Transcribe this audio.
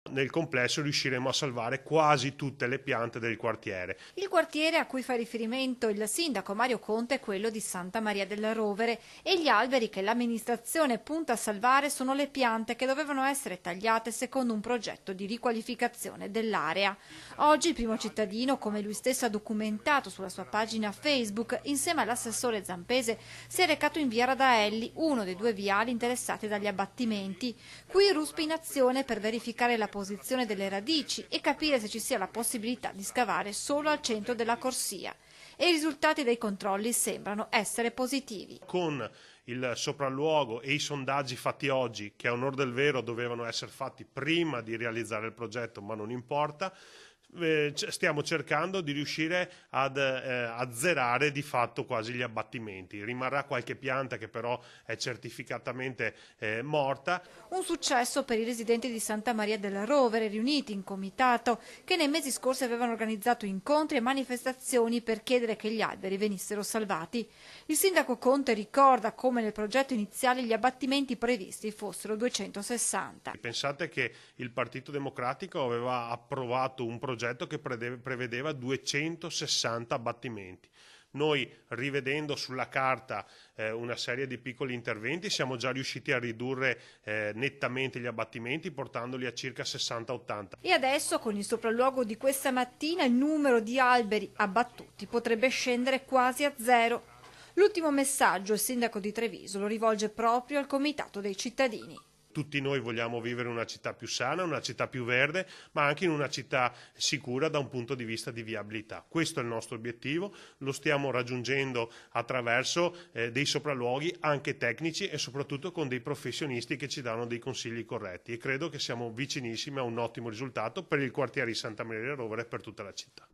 Nel complesso riusciremo a salvare quasi tutte le piante del quartiere. Il quartiere a cui fa riferimento il sindaco Mario Conte è quello di Santa Maria della Rovere e gli alberi che l'amministrazione punta a salvare sono le piante che dovevano essere tagliate secondo un progetto di riqualificazione dell'area. Oggi il primo cittadino, come lui stesso ha documentato sulla sua pagina Facebook, insieme all'assessore Zampese si è recato in via Radaelli, uno dei due viali interessati dagli abbattimenti. Qui il RUSP in azione per verificare la posizione delle radici e capire se ci sia la possibilità di scavare solo al centro della corsia. E i risultati dei controlli sembrano essere positivi. Con il sopralluogo e i sondaggi fatti oggi, che a onor del vero dovevano essere fatti prima di realizzare il progetto, ma non importa, stiamo cercando di riuscire ad azzerare di fatto quasi gli abbattimenti. Rimarrà qualche pianta che però è certificatamente morta. Un successo per i residenti di Santa Maria della Rovere, riuniti in comitato, che nei mesi scorsi avevano organizzato incontri e manifestazioni per chiedere che gli alberi venissero salvati. Il sindaco Conte ricorda come nel progetto iniziale gli abbattimenti previsti fossero 260. Pensate che il Partito Democratico aveva approvato un progetto che prevedeva 260 abbattimenti. Noi, rivedendo sulla carta una serie di piccoli interventi, siamo già riusciti a ridurre nettamente gli abbattimenti, portandoli a circa 60-80. E adesso, con il sopralluogo di questa mattina, il numero di alberi abbattuti potrebbe scendere quasi a zero. L'ultimo messaggio il sindaco di Treviso lo rivolge proprio al comitato dei cittadini. Tutti noi vogliamo vivere in una città più sana, una città più verde, ma anche in una città sicura da un punto di vista di viabilità. Questo è il nostro obiettivo, lo stiamo raggiungendo attraverso dei sopralluoghi anche tecnici e soprattutto con dei professionisti che ci danno dei consigli corretti, e credo che siamo vicinissimi a un ottimo risultato per il quartiere di Santa Maria della Rovere e per tutta la città.